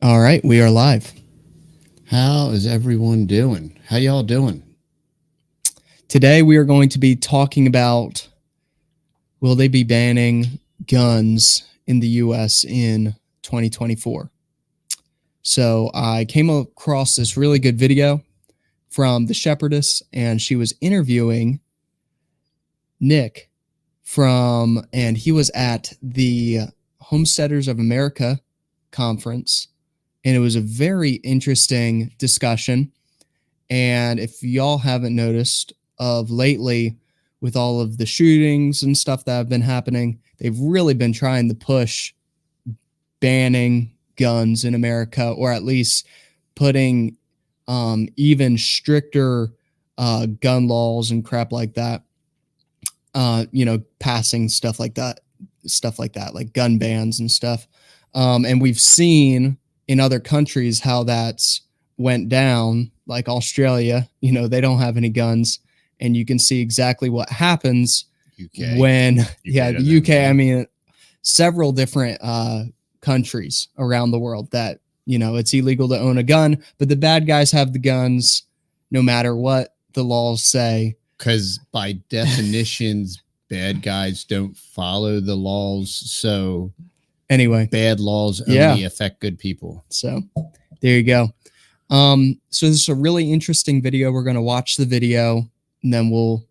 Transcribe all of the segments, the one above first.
All right, we are live. How is everyone doing? How y'all doing? Today we are going to be talking about, will they be banning guns in the U.S. in 2024? So I came across this really good video from the Shepherdess, and she was interviewing Nick and he was at the Homesteaders of America conference, and it was a very interesting discussion. And if y'all haven't noticed, of lately, with all of the shootings and stuff that have been happening, they've really been trying to push banning guns in America, or at least putting even stricter gun laws and crap like that. Passing stuff like that, like gun bans and stuff. And we've seen in other countries how that's went down, like Australia. They don't have any guns, and you can see exactly what happens when the UK. I mean, several different countries around the world that it's illegal to own a gun, but the bad guys have the guns no matter what the laws say. Because by definitions, bad guys don't follow the laws. So anyway, bad laws only affect good people. So there you go. So this is a really interesting video. We're going to watch the video, and then we'll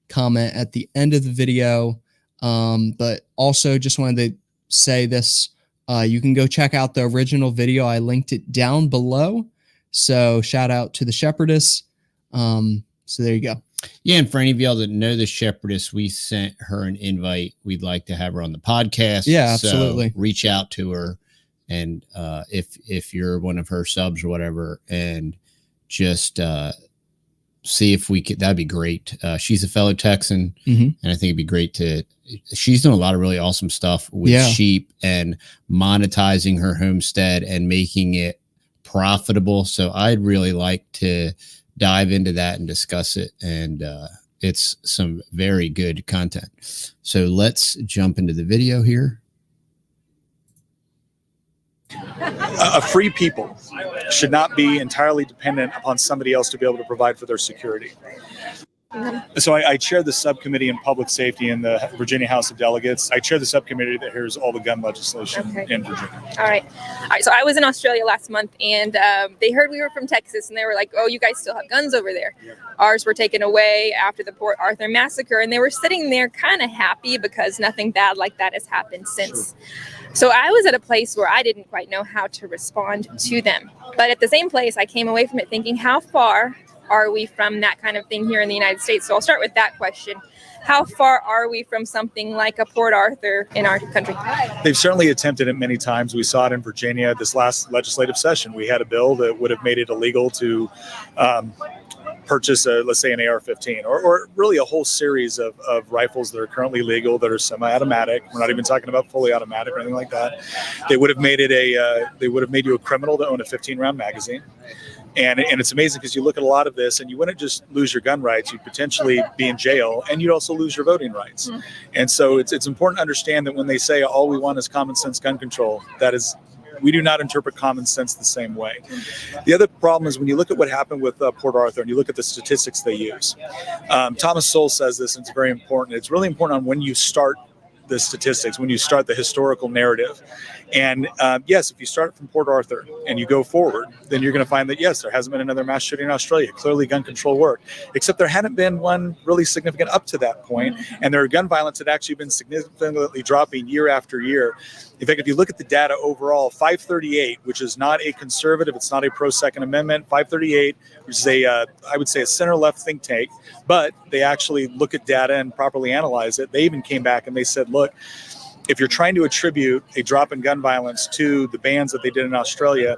comment at the end of the video. But also just wanted to say this. You can go check out the original video. I linked it down below. So shout out to the Shepherdess. So there you go. Yeah, and for any of y'all that know the Shepherdess, we sent her an invite. We'd like to have her on the podcast. Yeah, absolutely. So reach out to her, and if you're one of her subs or whatever, and just see if we could. That'd be great. She's a fellow Texan, and I think it'd be great to. She's doing a lot of really awesome stuff with sheep and monetizing her homestead and making it profitable. So I'd really like to dive into that and discuss it, and it's some very good content. So let's jump into the video here. A free people should not be entirely dependent upon somebody else to be able to provide for their security. So I chair the subcommittee in public safety in the Virginia House of Delegates. I chair the subcommittee that hears all the gun legislation in Virginia. All right. So I was in Australia last month, and they heard we were from Texas, and they were like, "Oh, you guys still have guns over there." Yeah. Ours were taken away after the Port Arthur massacre, and they were sitting there kind of happy because nothing bad like that has happened since. Sure. So I was at a place where I didn't quite know how to respond to them. But at the same place, I came away from it thinking, how far are we from that kind of thing here in the United States? So I'll start with that question. How far are we from something like a Port Arthur in our country? They've certainly attempted it many times. We saw it in Virginia this last legislative session. We had a bill that would have made it illegal to purchase, let's say, an AR-15, or really a whole series of rifles that are currently legal that are semi-automatic. We're not even talking about fully automatic or anything like that. They would have made it they would have made you a criminal to own a 15-round magazine. And it's amazing because you look at a lot of this and you wouldn't just lose your gun rights, you'd potentially be in jail, and you'd also lose your voting rights. Mm. And so it's important to understand that when they say all we want is common sense gun control, that is, we do not interpret common sense the same way. The other problem is when you look at what happened with Port Arthur and you look at the statistics they use. Thomas Sowell says this, and it's very important. It's really important on when you start the statistics, when you start the historical narrative. And yes, if you start from Port Arthur and you go forward, then you're going to find that, yes, there hasn't been another mass shooting in Australia. Clearly gun control worked, except there hadn't been one really significant up to that point. And their gun violence had actually been significantly dropping year after year. In fact, if you look at the data overall, 538, which is not a conservative, it's not a pro-Second Amendment, 538, which is I would say a center-left think tank, but they actually look at data and properly analyze it. They even came back and they said, look, if you're trying to attribute a drop in gun violence to the bans that they did in Australia,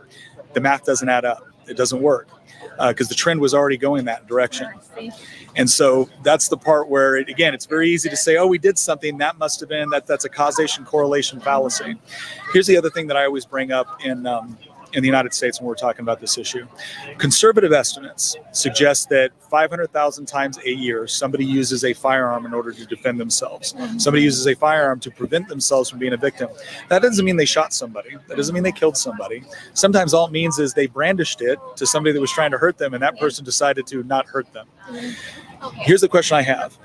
the math doesn't add up. It doesn't work because the trend was already going that direction. And so that's the part where, again, it's very easy to say, oh, we did something. That must have been, that's a causation correlation fallacy. Here's the other thing that I always bring up in in the United States when we're talking about this issue. Conservative estimates suggest that 500,000 times a year, somebody uses a firearm in order to defend themselves. Somebody uses a firearm to prevent themselves from being a victim. That doesn't mean they shot somebody. That doesn't mean they killed somebody. Sometimes all it means is they brandished it to somebody that was trying to hurt them, and that person decided to not hurt them. Here's the question I have.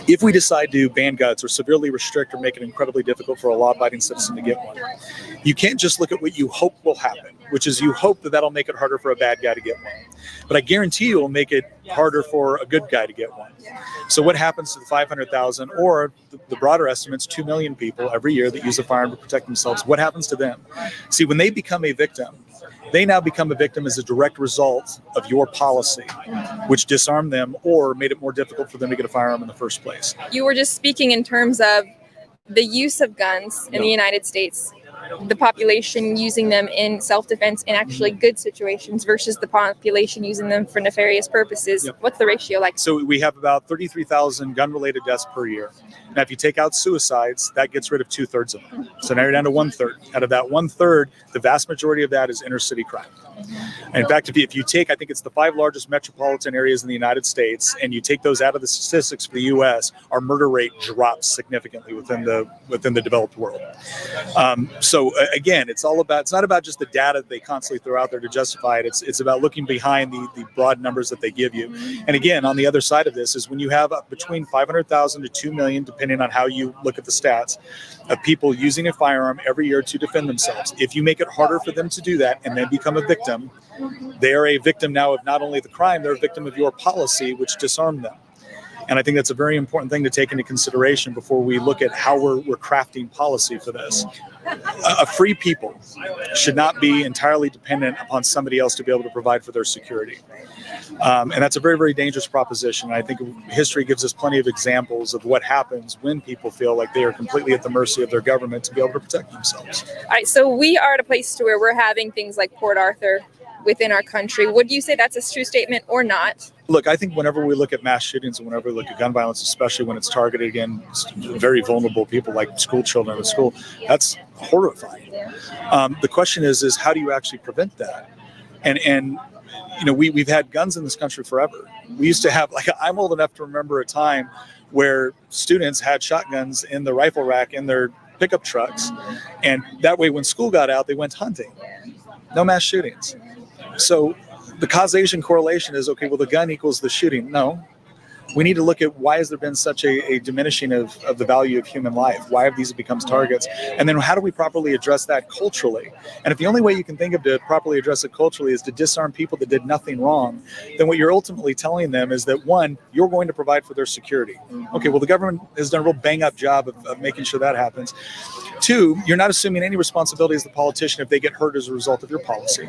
If we decide to ban guns or severely restrict or make it incredibly difficult for a law-abiding citizen to get one, you can't just look at what you hope will happen, which is you hope that that'll make it harder for a bad guy to get one. But I guarantee you it will make it harder for a good guy to get one. So what happens to the 500,000 or the broader estimates, 2 million people every year that use a firearm to protect themselves? What happens to them? See, when they become a victim, they now become a victim as a direct result of your policy, which disarmed them or made it more difficult for them to get a firearm in the first place. You were just speaking in terms of the use of guns in the United States, the population using them in self-defense in actually good situations versus the population using them for nefarious purposes. Yep. What's the ratio like? So we have about 33,000 gun-related deaths per year. Now, if you take out suicides, that gets rid of 2/3 of them. So now you're down to 1/3. Out of that 1/3, the vast majority of that is inner city crime. And in fact, if you take, I think it's the 5 largest metropolitan areas in the United States, and you take those out of the statistics for the U.S., our murder rate drops significantly within the developed world. So again, it's not about just the data that they constantly throw out there to justify it. It's about looking behind the broad numbers that they give you. And again, on the other side of this is when you have between 500,000 to 2 million, depending on how you look at the stats, of people using a firearm every year to defend themselves. If you make it harder for them to do that and then become a victim, they are a victim now of not only the crime, they're a victim of your policy, which disarmed them. And I think that's a very important thing to take into consideration before we look at how we're crafting policy for this. A free people should not be entirely dependent upon somebody else to be able to provide for their security. And that's a very, very dangerous proposition. I think history gives us plenty of examples of what happens when people feel like they are completely at the mercy of their government to be able to protect themselves. All right, so we are at a place to where we're having things like Port Arthur within our country. Would you say that's a true statement or not? Look, I think whenever we look at mass shootings and whenever we look at gun violence, especially when it's targeted against very vulnerable people like school children at school, that's horrifying. The question is how do you actually prevent that? And you know, we've had guns in this country forever. We used to have, like, I'm old enough to remember a time where students had shotguns in the rifle rack in their pickup trucks. And that way, when school got out, they went hunting. No mass shootings. So the causation correlation is, okay, well, the gun equals the shooting. No. We need to look at why has there been such a diminishing of the value of human life? Why have these become targets? And then how do we properly address that culturally? And if the only way you can think of to properly address it culturally is to disarm people that did nothing wrong, then what you're ultimately telling them is that, one, you're going to provide for their security. Okay, well, the government has done a real bang-up job of making sure that happens. Two, you're not assuming any responsibility as the politician if they get hurt as a result of your policy.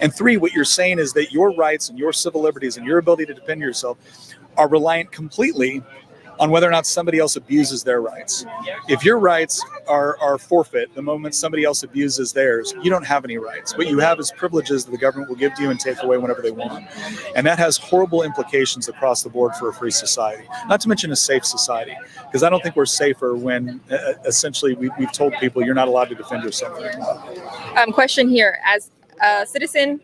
And three, what you're saying is that your rights and your civil liberties and your ability to defend yourself are reliant completely on whether or not somebody else abuses their rights. If your rights are forfeit the moment somebody else abuses theirs, you don't have any rights. What you have is privileges that the government will give to you and take away whenever they want. And that has horrible implications across the board for a free society, not to mention a safe society, because I don't think we're safer when essentially we've told people you're not allowed to defend yourself. Question here, as a citizen,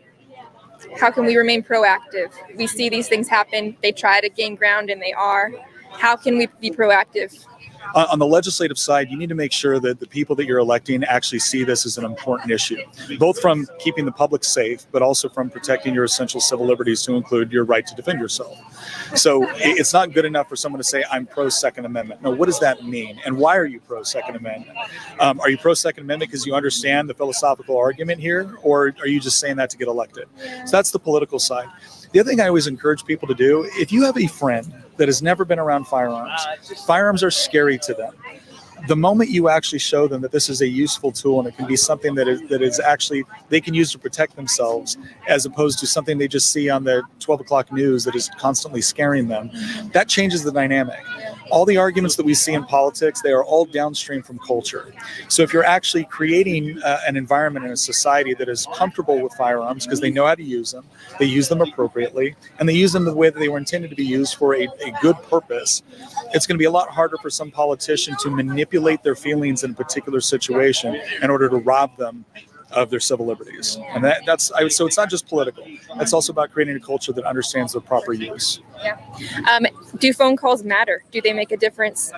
how can we remain proactive? We see these things happen. They try to gain ground, and they are. How can we be proactive? On the legislative side, you need to make sure that the people that you're electing actually see this as an important issue, both from keeping the public safe, but also from protecting your essential civil liberties to include your right to defend yourself. So it's not good enough for someone to say, I'm pro-Second Amendment. No, what does that mean? And why are you pro-Second Amendment? Are you pro-Second Amendment because you understand the philosophical argument here, or are you just saying that to get elected? So that's the political side. The other thing I always encourage people to do, if you have a friend that has never been around firearms are scary to them. The moment you actually show them that this is a useful tool and it can be something that is actually they can use to protect themselves, as opposed to something they just see on the 12 o'clock news that is constantly scaring them, that changes the dynamic. All the arguments that we see in politics, they are all downstream from culture. So if you're actually creating an environment in a society that is comfortable with firearms because they know how to use them, they use them appropriately, and they use them the way that they were intended to be used for a good purpose, it's going to be a lot harder for some politician to manipulate their feelings in a particular situation in order to rob them of their civil liberties. And so it's not just political. It's also about creating a culture that understands the proper use. Yeah. Do phone calls matter? Do they make a difference?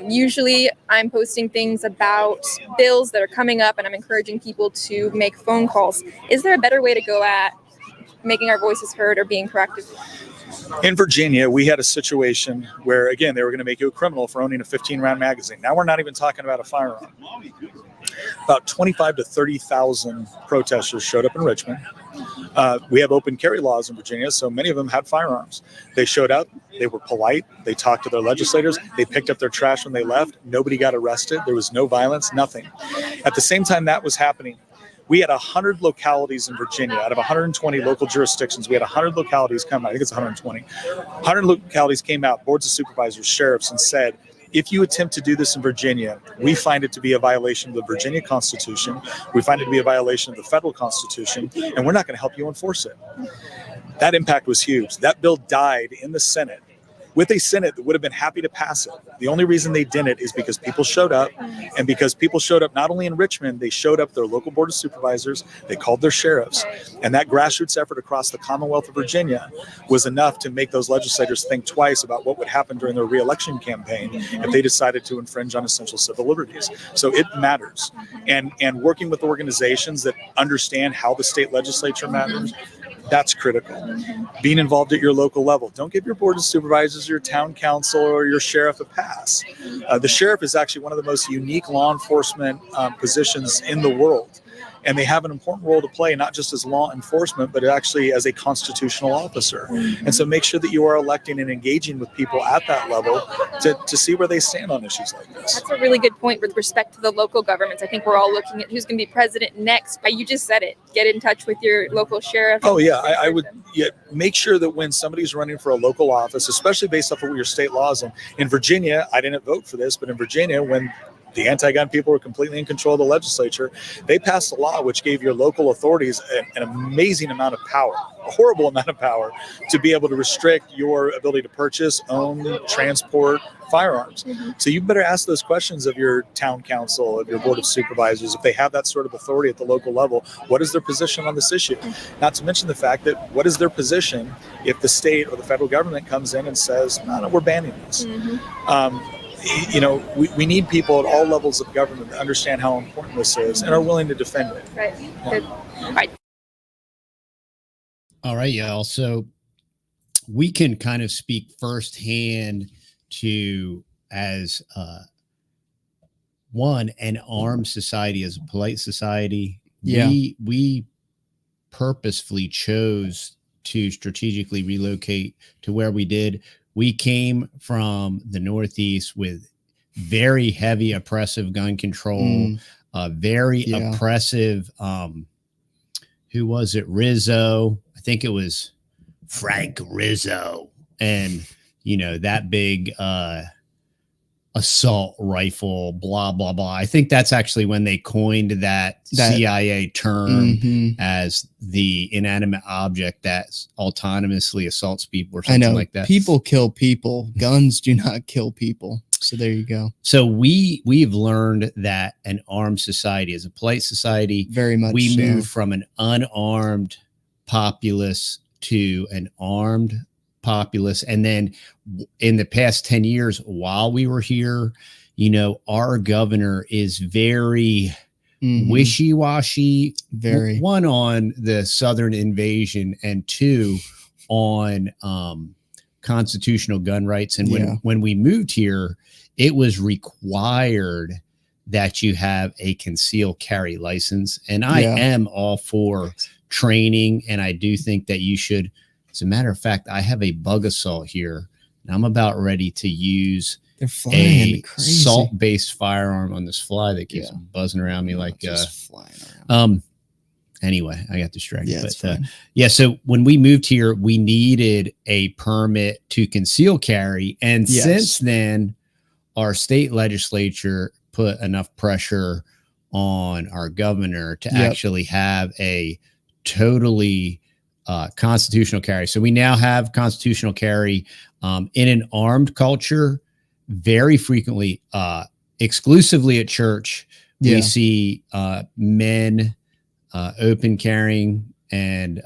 Usually I'm posting things about bills that are coming up, and I'm encouraging people to make phone calls. Is there a better way to go at making our voices heard or being proactive? In Virginia, we had a situation where, again, they were going to make you a criminal for owning a 15-round magazine. Now we're not even talking about a firearm. About 25 to 30,000 protesters showed up in Richmond. We have open carry laws in Virginia, so many of them had firearms. They showed up. They were polite. They talked to their legislators. They picked up their trash when they left. Nobody got arrested. There was no violence, nothing. At the same time that was happening, we had 100 localities in Virginia. Out of 120 local jurisdictions, we had 100 localities come out. I think it's 120. 100 localities came out, boards of supervisors, sheriffs, and said, if you attempt to do this in Virginia, we find it to be a violation of the Virginia Constitution. We find it to be a violation of the federal Constitution, and we're not going to help you enforce it. That impact was huge. That bill died in the Senate with a Senate that would have been happy to pass it. The only reason they didn't is because people showed up, and because people showed up not only in Richmond, they showed up their local board of supervisors, they called their sheriffs, and that grassroots effort across the Commonwealth of Virginia was enough to make those legislators think twice about what would happen during their re-election campaign if they decided to infringe on essential civil liberties. So it matters. And working with organizations that understand how the state legislature matters, that's critical. Being involved at your local level. Don't give your board of supervisors, your town council, or your sheriff a pass. The sheriff is actually one of the most unique law enforcement positions in the world. And they have an important role to play, not just as law enforcement, but actually as a constitutional officer. And so make sure that you are electing and engaging with people at that level to see where they stand on issues like this. That's a really good point with respect to the local governments. I think we're all looking at who's going to be president next. You just said it. Get in touch with your local sheriff. Oh, yeah. I would make sure that when somebody's running for a local office, especially based off of what your state laws in Virginia, I didn't vote for this, but in Virginia, when the anti-gun people were completely in control of the legislature, they passed a law which gave your local authorities an amazing amount of power, a horrible amount of power, to be able to restrict your ability to purchase, own, transport firearms. So you better ask those questions of your town council, of your board of supervisors, if they have that sort of authority at the local level. What is their position on this issue? Not to mention the fact that what is their position if the state or the federal government comes in and says, no, we're banning this. We need people at all levels of government that understand how important this is and are willing to defend it. Right. Yeah. Good. All right. All right, y'all. So we can kind of speak firsthand to as an armed society, as a polite society. Yeah. We purposefully chose to strategically relocate to where we did. We came from the Northeast with very heavy oppressive gun control, very oppressive. Who was it? Rizzo. I think it was Frank Rizzo. And, that big assault rifle, blah, blah, blah. I think that's actually when they coined that CIA term as the inanimate object that autonomously assaults people or something like that. People kill people. Guns do not kill people. So there you go. So we've learned that an armed society is a polite society. Very much we so. moved from an unarmed populace to an armed populace. And then in the past 10 years, while we were here, our governor is very wishy-washy. Very. One, on the Southern invasion, and two, on constitutional gun rights. And when we moved here, it was required that you have a concealed carry license. And I am all for training. And I do think that you should. As a matter of fact, I have a bug assault here, and I'm about ready to use a salt-based firearm on this fly that keeps buzzing around me like just flying around. Anyway, I got distracted. Yeah, so when we moved here, we needed a permit to conceal carry, and since then, our state legislature put enough pressure on our governor to actually have a totally constitutional carry. So we now have constitutional carry in an armed culture. Very frequently, exclusively at church, we see men open carrying, and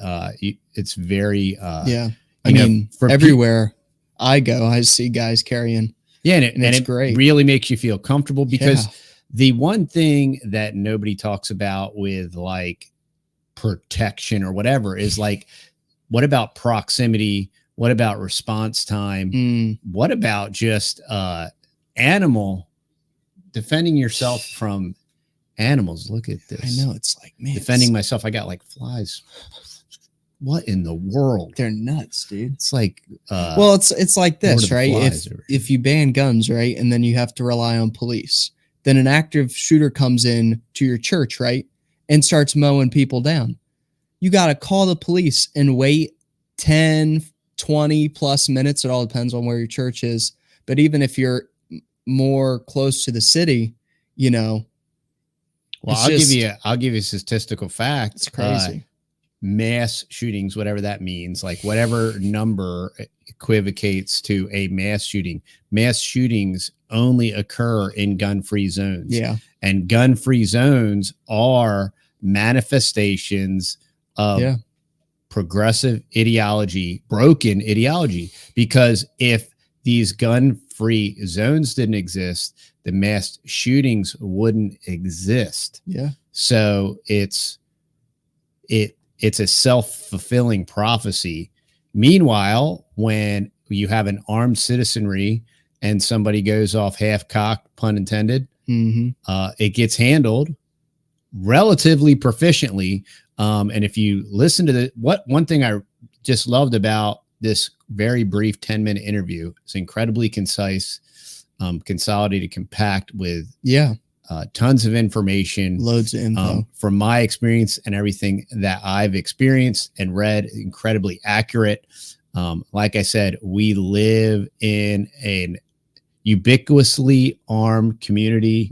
it's very yeah. I mean, everywhere I go, I see guys carrying. Yeah, and it's great. Really makes you feel comfortable, because the one thing that nobody talks about with like protection or whatever is like, what about proximity? What about response time? What about just animal defending yourself from animals? Look at this. I know, it's like, man, defending myself. I got like flies. What in the world? They're nuts, dude. It's like well, it's like this, right? If you ban guns, right, and then you have to rely on police, then an active shooter comes in to your church, right, and starts mowing people down. You got to call the police and wait 10, 20 plus minutes. It all depends on where your church is. But even if you're more close to the city, you know. Well, I'll give you a statistical fact. It's crazy. Mass shootings, whatever that means, like whatever number equivocates to a mass shooting. Mass shootings only occur in gun-free zones. Yeah. And gun-free zones are manifestations of progressive ideology, broken ideology. Because if these gun-free zones didn't exist, the mass shootings wouldn't exist. Yeah. So it's a self-fulfilling prophecy. Meanwhile, when you have an armed citizenry and somebody goes off half-cocked, pun intended, it gets handled relatively proficiently. And if you listen to one thing I just loved about this very brief 10-minute interview, it's incredibly concise, consolidated, compact with tons of information, loads of info from my experience and everything that I've experienced and read. Incredibly accurate. Like I said, we live in an ubiquitously armed community,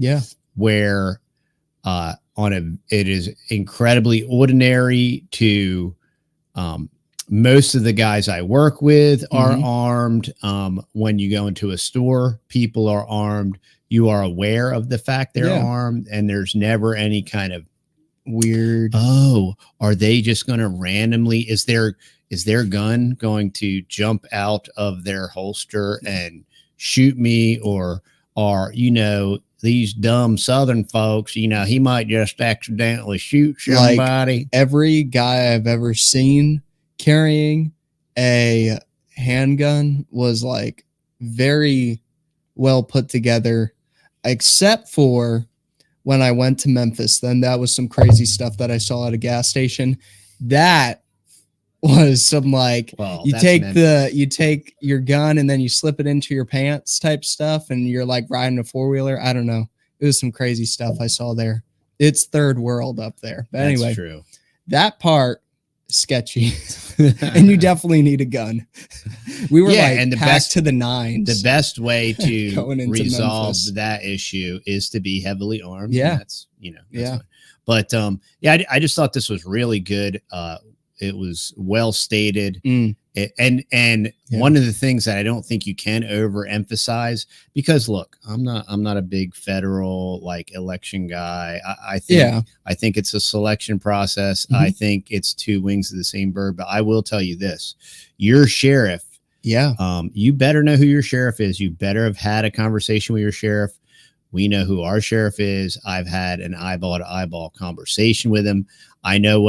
where it is incredibly ordinary to most of the guys I work with are armed. When you go into a store, people are armed. You are aware of the fact they're armed, and there's never any kind of weird, oh, are they just going to randomly, is their gun going to jump out of their holster and shoot me? Or are, these dumb Southern folks, he might just accidentally shoot somebody. Like, every guy I've ever seen carrying a handgun was like very well put together, except for when I went to Memphis. Then that was some crazy stuff that I saw at a gas station. That was some like, you take your gun and then you slip it into your pants type stuff, and you're like riding a four-wheeler. I don't know. It was some crazy stuff I saw there. It's third world up there. But anyway, that's true. That part, sketchy. And you definitely need a gun. We were and the best to the nines. The best way to resolve that issue is to be heavily armed. Yeah. That's fine. But I just thought this was really good. It was well stated. And one of the things that I don't think you can overemphasize, because look, I'm not a big federal election guy. I think it's a selection process. I think it's two wings of the same bird. But I will tell you this: your sheriff, you better know who your sheriff is. You better have had a conversation with your sheriff. We know who our sheriff is. I've had an eyeball to eyeball conversation with him. I know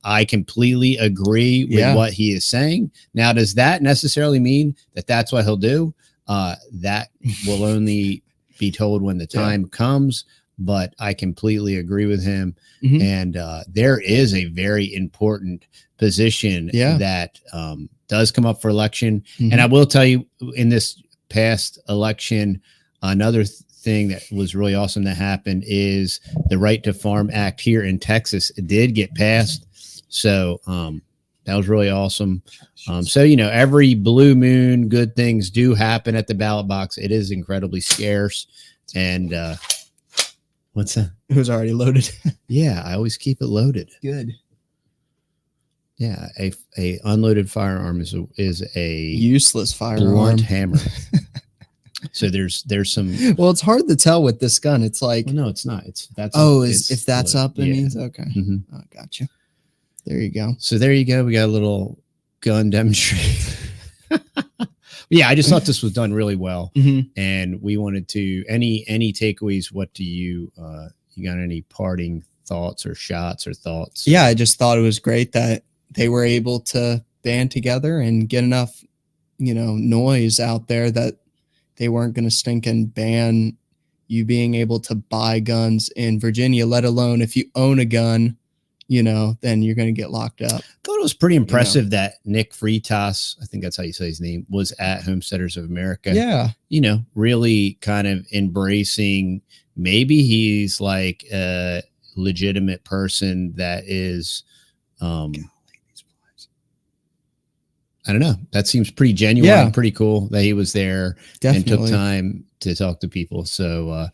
I completely agree with what he is saying. Now, does that necessarily mean that that's what he'll do? That will only be told when the time comes, but I completely agree with him. And there is a very important position that does come up for election. And I will tell you, in this past election, another thing that was really awesome that happened is the Right to Farm Act here in Texas did get passed. So that was really awesome. So, every blue moon, good things do happen at the ballot box. It is incredibly scarce. And what's that? It was already loaded. Yeah, I always keep it loaded. Good. Yeah, a unloaded firearm is a useless firearm. Blunt hammer. So there's some. Well, it's hard to tell with this gun. It's like, Well, no, it's not. If that's up, it yeah. means okay. Mhm. Oh, gotcha. There you go. So there you go. We got a little gun demonstration. Yeah, I just thought this was done really well, and we wanted to. Any takeaways? What do you got? Any parting thoughts or shots or thoughts? Yeah, I just thought it was great that they were able to band together and get enough, noise out there that they weren't going to stink and ban you being able to buy guns in Virginia, let alone if you own a gun, then you're going to get locked up. I thought it was pretty impressive that Nick Freitas, I think that's how you say his name, was at Homesteaders of America. Yeah. Really kind of embracing, maybe he's like a legitimate person that is, I don't know. That seems pretty genuine. Yeah. Pretty cool that he was there Definitely. and took time to talk to people. So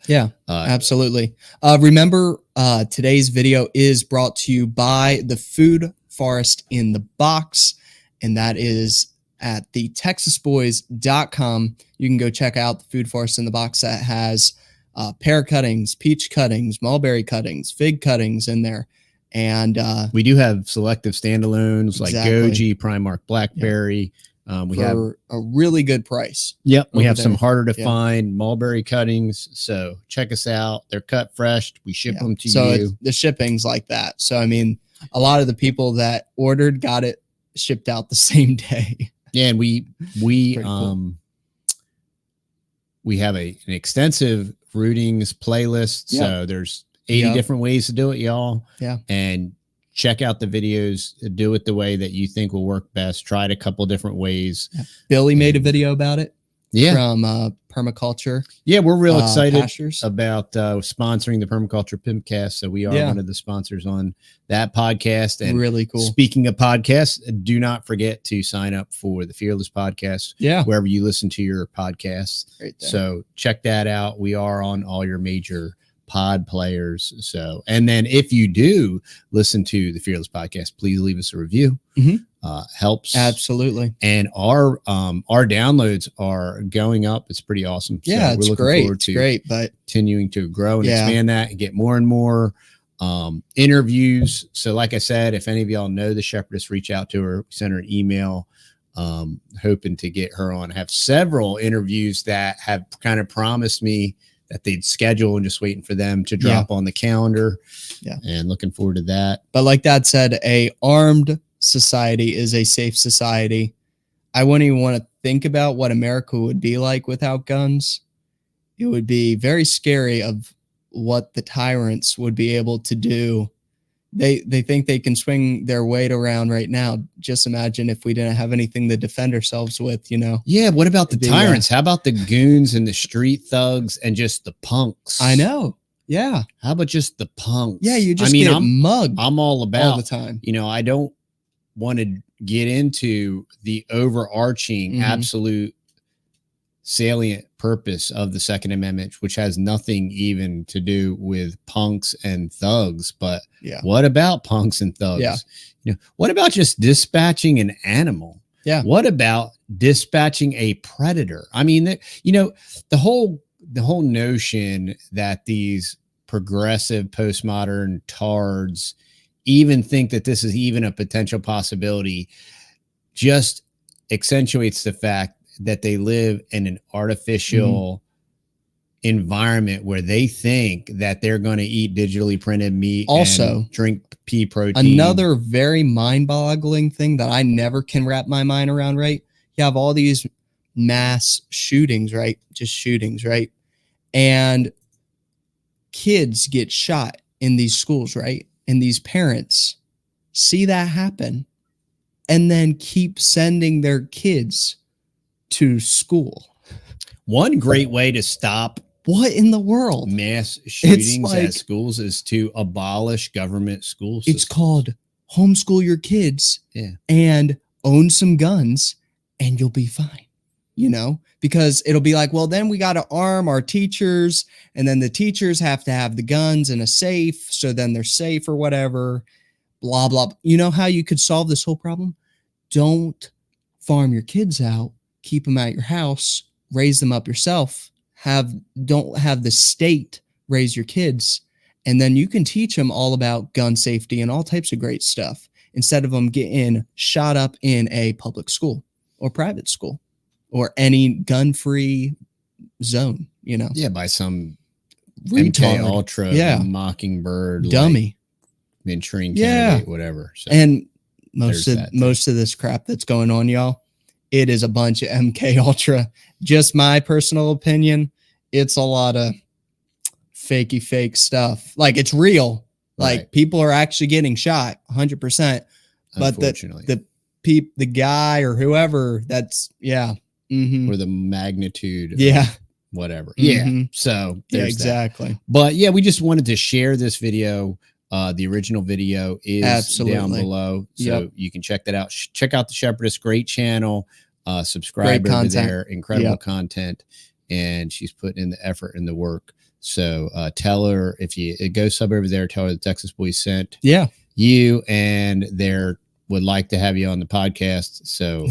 absolutely. Remember, today's video is brought to you by the Food Forest in the Box, and that is at the texasboys.com. You can go check out the Food Forest in the Box that has pear cuttings, peach cuttings, mulberry cuttings, fig cuttings in there. And we do have selective standalones like Goji, Primark, Blackberry. We have a really good price. Yep. We have there. some harder to find mulberry cuttings. So check us out. They're cut fresh. We ship them to you. The shipping's like that. So, I mean, a lot of the people that ordered got it shipped out the same day. Yeah. And we cool. We have an extensive rootings playlist. Yep. So there's 80 different ways to do it, y'all. Yeah. And check out the videos, do it the way that you think will work best. Try it a couple different ways. Yeah. Billy made a video about it. Yeah. From permaculture. Yeah, we're real excited pastures. about sponsoring the Permaculture Pimpcast. So we are one of the sponsors on that podcast. And really cool. Speaking of podcasts, do not forget to sign up for the Fearless Podcast. Yeah. Wherever you listen to your podcasts. Right there. So check that out. We are on all your major pod players. So, and then if you do listen to the Fearless Podcast, please leave us a review. Helps absolutely. And our downloads are going up. It's pretty awesome. Yeah, so it's great. It's great, but continuing to grow and expand that and get more and more interviews. So, like I said, if any of y'all know the shepherdess, reach out to her, send her an email. Hoping to get her on. I have several interviews that have kind of promised me that they'd schedule and just waiting for them to drop on the calendar. Yeah. And looking forward to that. But like Dad said, a armed society is a safe society. I wouldn't even want to think about what America would be like without guns. It would be very scary of what the tyrants would be able to do. They think they can swing their weight around right now. Just imagine if we didn't have anything to defend ourselves with, Yeah, what about the tyrants? How about the goons and the street thugs and just the punks? I know. Yeah. How about just the punks? Yeah, you just get mugged. I'm all about all the time. I don't want to get into the overarching absolute salient purpose of the Second Amendment, which has nothing even to do with punks and thugs. But what about punks and thugs? Yeah. What about just dispatching an animal? Yeah. What about dispatching a predator? I mean, the whole notion that these progressive postmodern tards even think that this is even a potential possibility just accentuates the fact that they live in an artificial environment where they think that they're going to eat digitally printed meat, also and drink pea protein. Another very mind-boggling thing that I never can wrap my mind around, right? You have all these mass shootings, right? Just shootings, right? And kids get shot in these schools, right? And these parents see that happen and then keep sending their kids to school. One great way to stop what in the world mass shootings at schools is to abolish government school systems. It's called homeschool your kids and own some guns and you'll be fine, because it'll be like, well, then we got to arm our teachers and then the teachers have to have the guns in a safe. So then they're safe or whatever, blah, blah. You know how you could solve this whole problem? Don't farm your kids out. Keep them at your house, raise them up yourself, don't have the state raise your kids, and then you can teach them all about gun safety and all types of great stuff instead of them getting shot up in a public school or private school or any gun-free zone, you know. Yeah, by some Retard. MK Ultra, Yeah. Mockingbird, Dummy. like, Manchurian Yeah. candidate, whatever. So And most there's of that thing. most of this crap that's going on, y'all, it is a bunch of MK Ultra. Just my personal opinion, it's a lot of fakey fake stuff. Like, it's real. Like, Right. people are actually getting shot 100%. But Unfortunately, the guy or whoever that's mhm. or the magnitude, of Yeah. whatever. Yeah. Mhm. So Yeah, there's that. exactly. But yeah, we just wanted to share this video. The original video is down Absolutely. below, so Yep. you can check that out. Check out the Shepherdess, great channel. Subscribe Great over content. there, incredible Yep. content, and she's putting in the effort and the work. So tell her, if you go sub over there, tell her the Texas Boys sent Yeah. you, and they're would like to have you on the podcast. So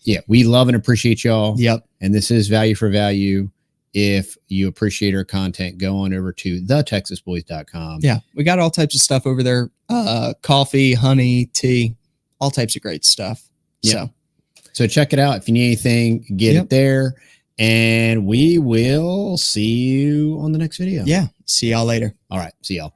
yeah, we love and appreciate y'all. Yep. And this is value for value. If you appreciate our content, go on over to thetexasboys.com. Yeah. We got all types of stuff over there. Coffee, honey, tea, all types of great stuff. Yep. So check it out. If you need anything, get Yep. it there. And we will see you on the next video. Yeah. See y'all later. All right. See y'all.